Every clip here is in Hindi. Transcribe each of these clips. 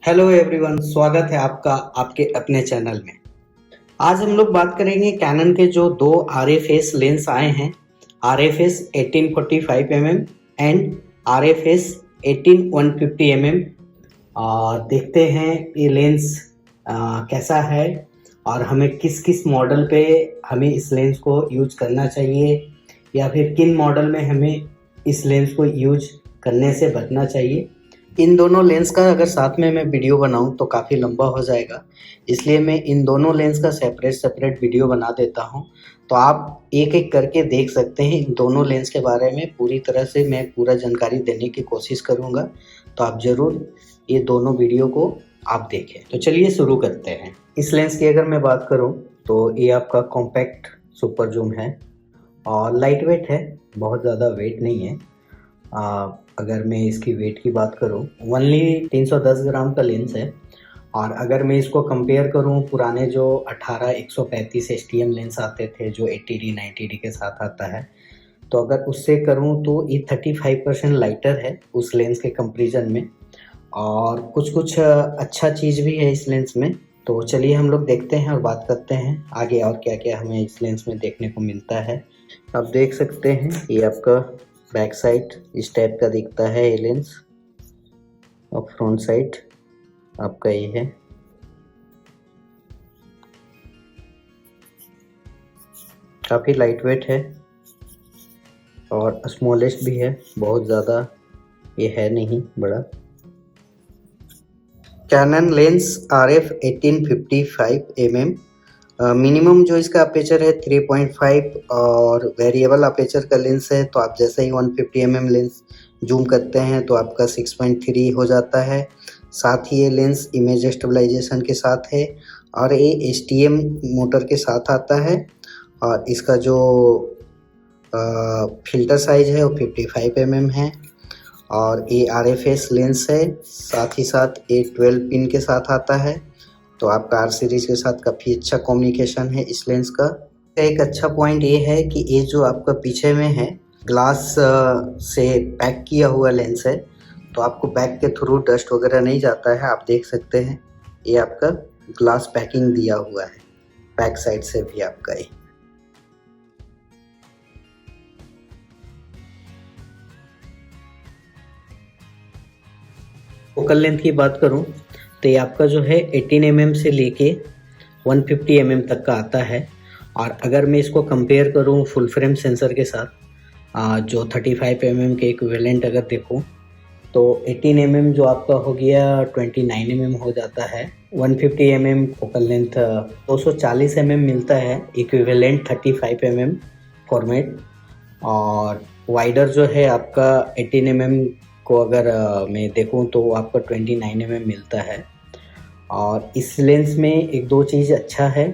हेलो एवरीवन, स्वागत है आपका आपके अपने चैनल में। आज हम लोग बात करेंगे कैनन के जो दो RF लेंस आए हैं, RF 1845 mm and RF 18150 mm। देखते हैं ये लेंस कैसा है और हमें किस किस मॉडल पे हमें इस लेंस को यूज करना चाहिए या फिर किन मॉडल में हमें इस लेंस को यूज करने से बचना चाहिए। इन दोनों लेंस का अगर साथ में मैं वीडियो बनाऊं तो काफ़ी लंबा हो जाएगा, इसलिए मैं इन दोनों लेंस का सेपरेट सेपरेट वीडियो बना देता हूं। तो आप एक एक करके देख सकते हैं। इन दोनों लेंस के बारे में पूरी तरह से मैं पूरा जानकारी देने की कोशिश करूंगा, तो आप ज़रूर ये दोनों वीडियो को आप देखें। तो चलिए शुरू करते हैं। इस लेंस की अगर मैं बात करूं तो ये आपका कॉम्पैक्ट सुपर जूम है और लाइट वेट है, बहुत ज़्यादा वेट नहीं है। अगर मैं इसकी वेट की बात करूं, ओनली 310 ग्राम का लेंस है। और अगर मैं इसको कंपेयर करूं पुराने जो 18-135 STM लेंस आते थे जो 80D 90D के साथ आता है, तो अगर उससे करूं तो ये 35% लाइटर है उस लेंस के कंपैरिजन में। और कुछ कुछ अच्छा चीज़ भी है इस लेंस में। तो चलिए हम लोग देखते हैं और बात करते हैं आगे और क्या क्या हमें इस लेंस में देखने को मिलता है। आप देख सकते हैं ये आपका बैक साइड इस टाइप का दिखता है ये लेंस, और फ्रंट साइड आपका ये है। काफ़ी लाइट वेट है और स्मॉलेस्ट भी है, बहुत ज़्यादा ये है नहीं बड़ा। Canon lens RF 1855 mm। Minimum जो इसका अपेचर है 3.5 और वेरिएबल अपेचर का लेंस है। तो आप जैसे ही 150 mm लेंस जूम करते हैं तो आपका 6.3 हो जाता है। साथ ही ये लेंस इमेज स्टेबलाइजेशन के साथ है और ये STM मोटर के साथ आता है। और इसका जो फिल्टर साइज है वो 55 mm है और ये RFS लेंस है। साथ ही साथ ये 12 पिन के साथ आता है। तो आपका R सीरीज के साथ काफ़ी अच्छा कम्युनिकेशन है इस लेंस का। एक अच्छा पॉइंट ये है कि ये जो आपका पीछे में है ग्लास से पैक किया हुआ लेंस है, तो आपको बैक के थ्रू डस्ट वगैरह नहीं जाता है। आप देख सकते हैं ये आपका ग्लास पैकिंग दिया हुआ है बैक साइड से भी आपका ये। फोकल लेंथ की बात करूं तो ये आपका जो है 18 mm से लेके 150 mm तक का आता है। और अगर मैं इसको कंपेयर करूं फुल फ्रेम सेंसर के साथ, जो 35 mm के इक्विवेलेंट अगर देखूं, तो 18 mm जो आपका हो गया 29 mm हो जाता है। 150 mm फोकल लेंथ 240 mm मिलता है इक्विवेलेंट 35 mm फॉर्मेट। और वाइडर जो है आपका 18 mm को अगर मैं देखूं तो आपका 29 mm मिलता है। और इस लेंस में एक दो चीज़ अच्छा है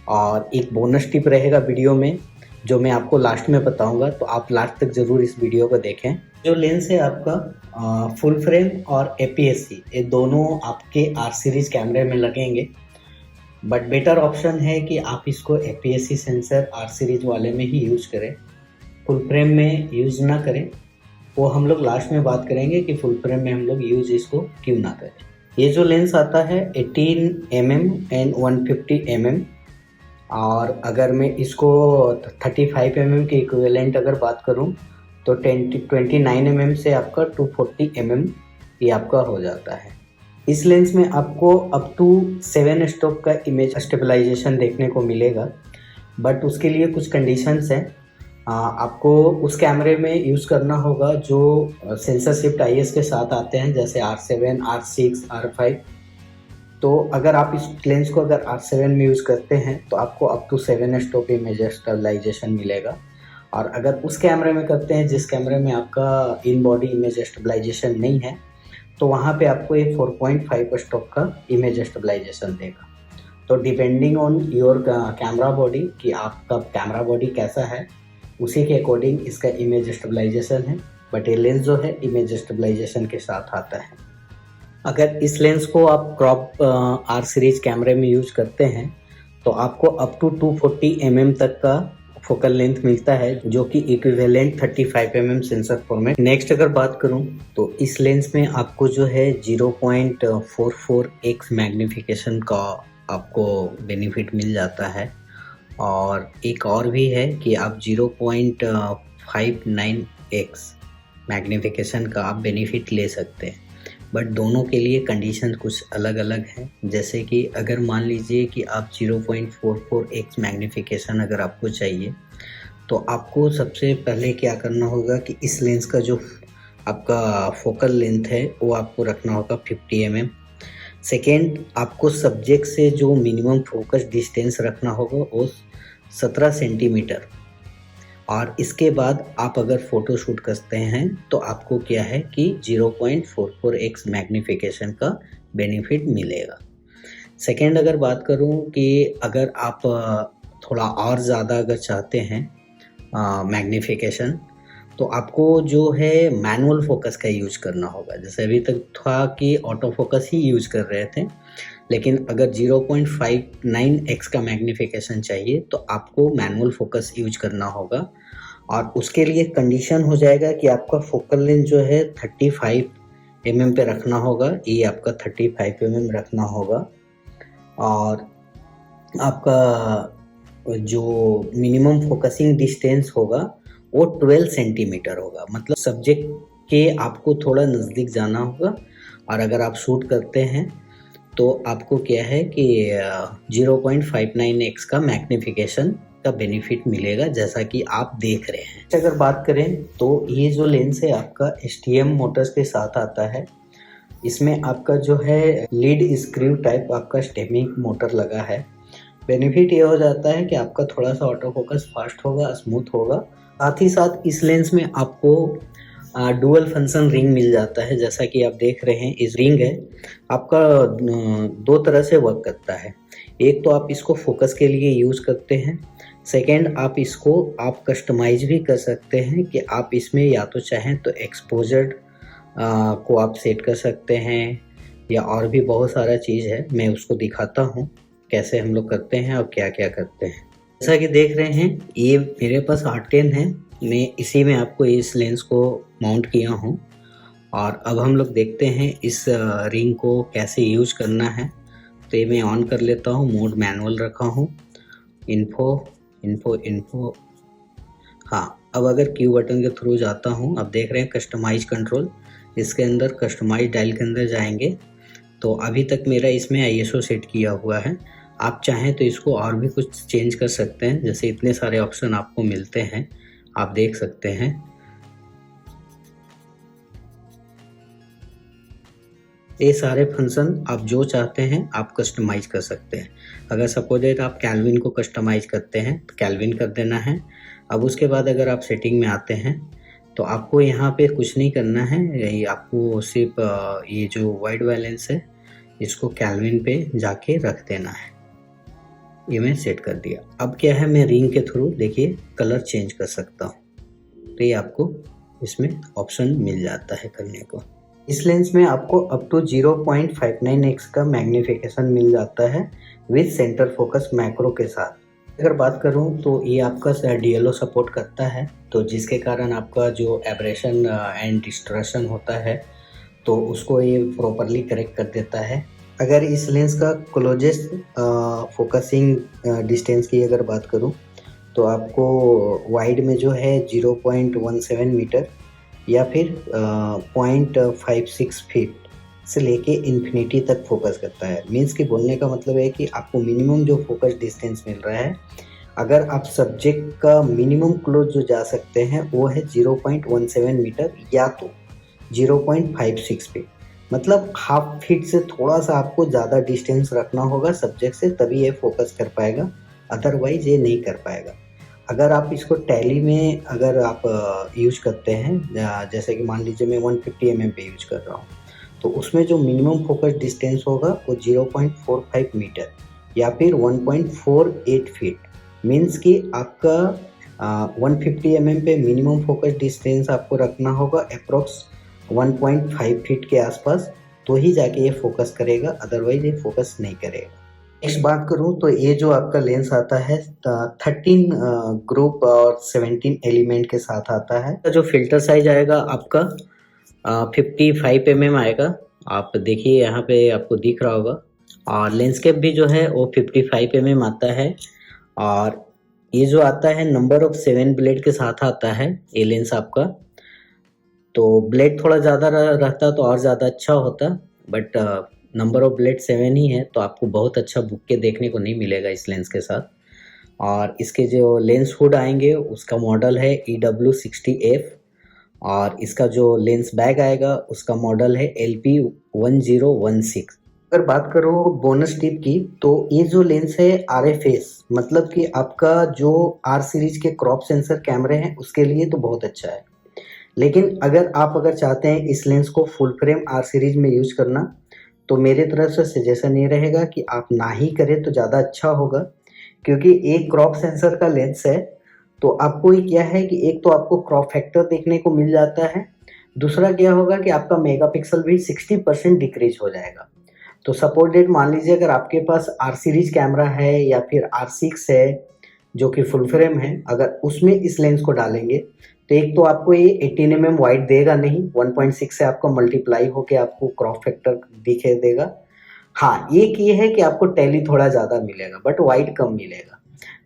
और एक बोनस टिप रहेगा वीडियो में जो मैं आपको लास्ट में बताऊंगा, तो आप लास्ट तक ज़रूर इस वीडियो को देखें। जो लेंस है आपका फुल फ्रेम और APS-C ये दोनों आपके R सीरीज कैमरे में लगेंगे, बट बेटर ऑप्शन है कि आप इसको APS-C सेंसर R सीरीज वाले में ही यूज करें, फुल फ्रेम में यूज़ ना करें। वो हम लोग लास्ट में बात करेंगे कि फुल फ्रेम में हम लोग यूज़ इसको क्यों ना करें। ये जो लेंस आता है 18 mm एंड 150 mm। और अगर मैं इसको 35 mm के इक्विवेलेंट अगर बात करूं तो 29 mm से आपका 240 mm ये आपका हो जाता है। इस लेंस में आपको अप टू 7 स्टॉप का इमेज स्टेबलाइजेशन देखने को मिलेगा, बट उसके लिए कुछ कंडीशंस हैं। आपको उस कैमरे में यूज़ करना होगा जो सेंसर शिफ्ट IS के साथ आते हैं, जैसे R7, R6, R5। तो अगर आप इस लेंस को अगर R7 में यूज़ करते हैं तो आपको up to 7 stop image stabilisation मिलेगा। और अगर उस कैमरे में करते हैं जिस कैमरे में आपका इन बॉडी इमेज स्टेबलाइजेशन नहीं है, तो वहाँ पे आपको एक 4.5 स्टॉप का इमेज स्टेबलाइजेशन देगा। तो depending on your camera body कि आपका कैमरा बॉडी कैसा है, उसी के अकॉर्डिंग इसका इमेज स्टेबलाइजेशन है। बट ये लेंस जो है इमेज स्टेबलाइजेशन के साथ आता है। अगर इस लेंस को आप क्रॉप R सीरीज कैमरे में यूज करते हैं तो आपको अप टू 240 mm तक का फोकल लेंथ मिलता है जो कि equivalent 35 mm sensor format. Next अगर बात करूं तो इस लेंस में आपको जो है 0.44x मैग्निफिकेशन का आपको बेनिफिट मिल जाता है, और एक और भी है कि आप 0.59x मैग्निफिकेशन का आप बेनिफिट ले सकते हैं। बट दोनों के लिए कंडीशन कुछ अलग अलग है। जैसे कि अगर मान लीजिए कि आप 0.44x मैग्निफिकेशन अगर आपको चाहिए, तो आपको सबसे पहले क्या करना होगा कि इस लेंस का जो आपका फोकल लेंथ है वो आपको रखना होगा 50 mm। सेकेंड, आपको सब्जेक्ट से जो मिनिमम फोकस डिस्टेंस रखना होगा वो 17 सेंटीमीटर। और इसके बाद आप अगर फ़ोटो शूट करते हैं तो आपको क्या है कि 0.44x मैग्निफिकेशन का बेनिफिट मिलेगा। सेकेंड अगर बात करूं कि अगर आप थोड़ा और ज़्यादा अगर चाहते हैं मैग्निफिकेशन, तो आपको जो है मैनुअल फोकस का यूज करना होगा। जैसे अभी तक था कि ऑटो फोकस ही यूज कर रहे थे, लेकिन अगर 0.59x का मैग्निफिकेशन चाहिए तो आपको मैनुअल फोकस यूज करना होगा। और उसके लिए कंडीशन हो जाएगा कि आपका फोकल लेंथ जो है 35 mm पे रखना होगा, ये आपका 35 mm रखना होगा। और आपका जो मिनिमम फोकसिंग डिस्टेंस होगा वो 12 सेंटीमीटर होगा। मतलब सब्जेक्ट के आपको थोड़ा नज़दीक जाना होगा, और अगर आप शूट करते हैं तो आपको क्या है कि 0.59x का मैग्निफिकेशन का बेनिफिट मिलेगा, जैसा कि आप देख रहे हैं। अगर बात करें तो ये जो लेंस है आपका STM मोटर्स के साथ आता है। इसमें आपका जो है लीड स्क्रू टाइप आपका स्टेमिंग मोटर लगा है। बेनिफिट ये हो जाता है कि आपका थोड़ा सा ऑटो फोकस फास्ट होगा, स्मूथ होगा। साथ ही साथ इस लेंस में आपको डुअल फंक्शन रिंग मिल जाता है। जैसा कि आप देख रहे हैं, इस रिंग है आपका दो तरह से वर्क करता है। एक तो आप इसको फोकस के लिए यूज़ करते हैं, सेकेंड आप इसको आप कस्टमाइज भी कर सकते हैं कि आप इसमें या तो चाहें तो एक्सपोजर को आप सेट कर सकते हैं, या और भी बहुत सारा चीज़ है। मैं उसको दिखाता हूँ कैसे हम लोग करते हैं और क्या क्या करते हैं। जैसा कि देख रहे हैं, ये मेरे पास R10 है, मैं इसी में आपको इस लेंस को माउंट किया हूँ। और अब हम लोग देखते हैं इस रिंग को कैसे यूज करना है। तो ये मैं ऑन कर लेता हूँ, मोड मैनुअल रखा हूँ, इन्फो। हाँ, अब अगर क्यू बटन के थ्रू जाता हूँ, अब देख रहे हैं कस्टमाइज कंट्रोल, इसके अंदर कस्टमाइज डायल के अंदर जाएंगे तो अभी तक मेरा इसमें ISO सेट किया हुआ है। आप चाहें तो इसको और भी कुछ चेंज कर सकते हैं, जैसे इतने सारे ऑप्शन आपको मिलते हैं, आप देख सकते हैं। ये सारे फंक्शन आप जो चाहते हैं आप कस्टमाइज कर सकते हैं। अगर सपोज आप कैल्विन को कस्टमाइज करते हैं तो कैल्विन कर देना है। अब उसके बाद अगर आप सेटिंग में आते हैं तो आपको यहाँ पे कुछ नहीं करना है, यही आपको सिर्फ ये जो वाइड बैलेंस है इसको कैल्विन पे जाके रख देना है। ये मैं सेट कर दिया। अब क्या है, मैं रिंग के थ्रू देखिए कलर चेंज कर सकता हूँ। तो ये आपको इसमें ऑप्शन मिल जाता है करने को। इस लेंस में आपको अप टू 0.59x का मैग्निफिकेशन मिल जाता है विद सेंटर फोकस मैक्रो के साथ। अगर बात करूं तो ये आपका DLO सपोर्ट करता है, तो जिसके कारण आपका जो एब्रेशन एंड डिस्टॉर्शन होता है तो उसको ये प्रॉपरली करेक्ट कर देता है। अगर इस लेंस का क्लोजेस्ट फोकसिंग डिस्टेंस की अगर बात करूं तो आपको वाइड में जो है 0.17 मीटर या फिर 0.56 फीट से लेके इन्फिनिटी तक फोकस करता है। मीन्स कि बोलने का मतलब है कि आपको मिनिमम जो फोकस डिस्टेंस मिल रहा है, अगर आप सब्जेक्ट का मिनिमम क्लोज जो जा सकते हैं वो है 0.17 मीटर या तो 0.56 फीट। मतलब हाफ फीट से थोड़ा सा आपको ज़्यादा डिस्टेंस रखना होगा सब्जेक्ट से, तभी ये फोकस कर पाएगा, अदरवाइज ये नहीं कर पाएगा। अगर आप इसको टैली में अगर आप यूज करते हैं, जैसे कि मान लीजिए मैं 150 mm पे यूज कर रहा हूँ, तो उसमें जो मिनिमम फोकस डिस्टेंस होगा वो 0.45 मीटर या फिर 1.48 फीट। मीन्स कि आपका 150 mm पे मिनिमम फोकस डिस्टेंस आपको रखना होगा अप्रोक्स 1.5 फीट के आसपास, तो ही जाके ये फोकस करेगा, अदरवाइज ये फोकस नहीं करेगा। नेक्स्ट बात करूं तो ये जो आपका लेंस आता है 13 ग्रुप और 17 एलिमेंट के साथ आता है। जो फिल्टर साइज आएगा आपका 55 आएगा। आप देखिए यहाँ पे आपको दिख रहा होगा। और लेंस कैप भी जो है वो 55 आता है। और ये जो आता है नंबर ऑफ 7 ब्लेड के साथ आता है ये लेंस आपका। तो ब्लेड थोड़ा ज़्यादा रहता तो और ज़्यादा अच्छा होता, बट नंबर ऑफ ब्लेड 7 ही है, तो आपको बहुत अच्छा बुके देखने को नहीं मिलेगा इस लेंस के साथ। और इसके जो लेंस हुड आएंगे उसका मॉडल है EW60F। और इसका जो लेंस बैग आएगा उसका मॉडल है LP1016। अगर बात करो बोनस टिप की, तो ये जो लेंस है RFS, मतलब कि आपका जो R सीरीज के क्रॉप सेंसर कैमरे हैं उसके लिए तो बहुत अच्छा है। लेकिन अगर चाहते हैं इस लेंस को फुल फ्रेम R सीरीज में यूज करना, तो मेरे तरफ से सजेशन ये रहेगा कि आप ना ही करें तो ज़्यादा अच्छा होगा। क्योंकि एक क्रॉप सेंसर का लेंस है, तो आपको ये क्या है कि एक तो आपको क्रॉप फैक्टर देखने को मिल जाता है, दूसरा क्या होगा कि आपका मेगापिक्सल भी 60% डिक्रीज हो जाएगा। तो सपोर्टेड मान लीजिए अगर आपके पास R सीरीज कैमरा है या फिर R6 है जो कि फुल फ्रेम है, अगर उसमें इस लेंस को डालेंगे तो एक तो आपको ये 18 वाइड देगा नहीं, 1.6 से आपको मल्टीप्लाई होके आपको क्रॉप फैक्टर दिखे देगा। हाँ, एक ये है कि आपको टेली थोड़ा ज़्यादा मिलेगा बट वाइड कम मिलेगा।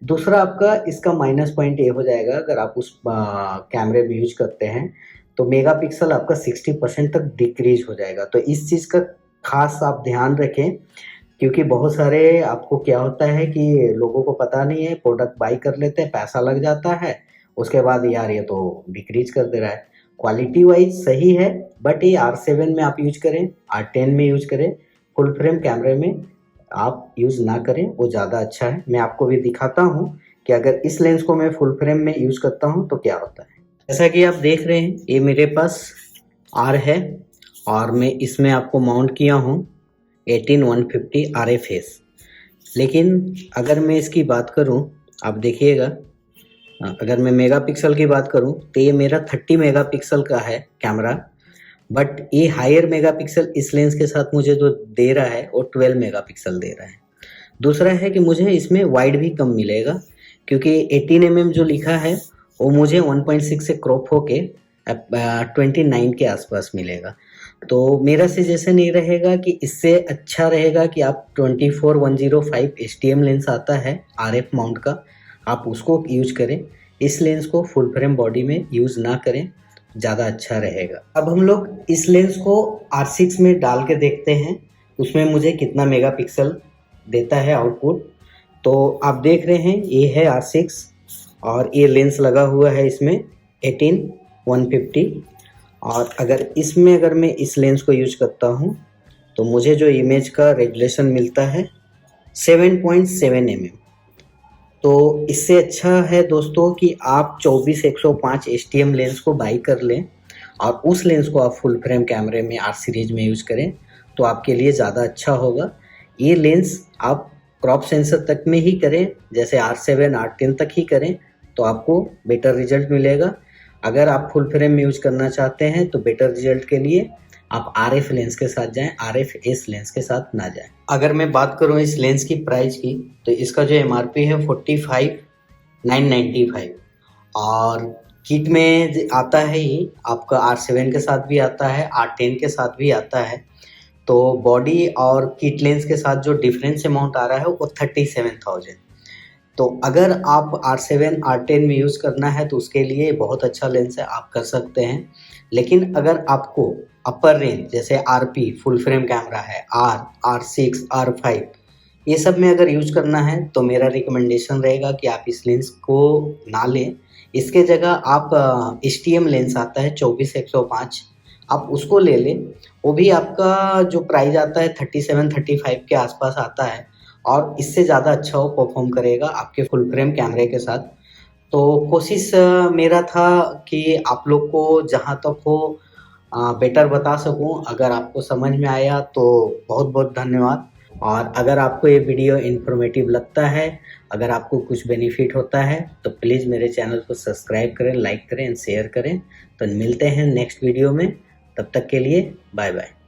दूसरा आपका इसका माइनस पॉइंट ये हो जाएगा, अगर आप उस कैमरे में यूज करते हैं तो मेगापिक्सल आपका 60% तक डिक्रीज हो जाएगा। तो इस चीज़ का खास आप ध्यान रखें, क्योंकि बहुत सारे आपको क्या होता है कि लोगों को पता नहीं है, प्रोडक्ट बाई कर लेते हैं, पैसा लग जाता है, उसके बाद यार ये तो डिक्रीज कर दे रहा है। क्वालिटी वाइज सही है, बट ये R7 में आप यूज करें, R10 में यूज करें, फुल फ्रेम कैमरे में आप यूज ना करें, वो ज़्यादा अच्छा है। मैं आपको भी दिखाता हूँ कि अगर इस लेंस को मैं फुल फ्रेम में यूज करता हूँ तो क्या होता है। जैसा कि आप देख रहे हैं ये मेरे पास R है और मैं इसमें आपको माउंट किया हूँ 18150 RFS। लेकिन अगर मैं इसकी बात करूं, आप देखिएगा, अगर मैं मेगापिक्सल की बात करूं तो ये मेरा 30 मेगापिक्सल का है कैमरा, बट ये हायर मेगापिक्सल इस लेंस के साथ मुझे जो दे रहा है वो 12 मेगापिक्सल दे रहा है। दूसरा है कि मुझे इसमें वाइड भी कम मिलेगा, क्योंकि 18 जो लिखा है वो मुझे 1.6 से क्रॉप होके 29 के आसपास मिलेगा। तो मेरा सजेशन ये रहेगा कि इससे अच्छा रहेगा कि आप 24105 STM लेंस आता है RF माउंट का, आप उसको यूज करें। इस लेंस को फुल फ्रेम बॉडी में यूज ना करें, ज़्यादा अच्छा रहेगा। अब हम लोग इस लेंस को R6 में डाल के देखते हैं उसमें मुझे कितना मेगापिक्सल देता है आउटपुट। तो आप देख रहे हैं ये है R6 और ये लेंस लगा हुआ है इसमें 18150। और अगर मैं इस लेंस को यूज करता हूँ तो मुझे जो इमेज का रेजुलेशन मिलता है 7.7 mm। तो इससे अच्छा है दोस्तों कि आप 24-105 STM लेंस को बाई कर लें और उस लेंस को आप फुल फ्रेम कैमरे में R सीरीज में यूज करें, तो आपके लिए ज़्यादा अच्छा होगा। ये लेंस आप क्रॉप सेंसर तक में ही करें, जैसे R7 R10 तक ही करें, तो आपको बेटर रिजल्ट मिलेगा। अगर आप फुल फ्रेम में यूज करना चाहते हैं तो बेटर रिजल्ट के लिए आप RF लेंस के साथ जाएं, RFS लेंस के साथ ना जाएं। अगर मैं बात करूं इस लेंस की प्राइस की, तो इसका जो MRP है 45,995 और किट में आता है ही आपका R7 के साथ भी आता है, R10 के साथ भी आता है। तो बॉडी और किट लेंस के साथ जो डिफरेंस अमाउंट आ रहा है वो 37,000। तो अगर आप R7 R10 में यूज़ करना है तो उसके लिए बहुत अच्छा लेंस है, आप कर सकते हैं। लेकिन अगर आपको अपर रेंज जैसे RP फुल फ्रेम कैमरा है, R6 R5 ये सब में अगर यूज करना है तो मेरा रिकमेंडेशन रहेगा कि आप इस लेंस को ना लें। इसके जगह आप STM लेंस आता है 24-105, आप उसको ले लें। वो भी आपका जो प्राइस आता है 37-35 के आसपास आता है और इससे ज़्यादा अच्छा वो परफॉर्म करेगा आपके फुल फ्रेम कैमरे के साथ। तो कोशिश मेरा था कि आप लोग को जहाँ तक हो बेटर बता सकूं। अगर आपको समझ में आया तो बहुत बहुत धन्यवाद। और अगर आपको ये वीडियो इन्फॉर्मेटिव लगता है, अगर आपको कुछ बेनिफिट होता है तो प्लीज़ मेरे चैनल को सब्सक्राइब करें, लाइक करें एंड शेयर करें। तो मिलते हैं नेक्स्ट वीडियो में, तब तक के लिए बाय बाय।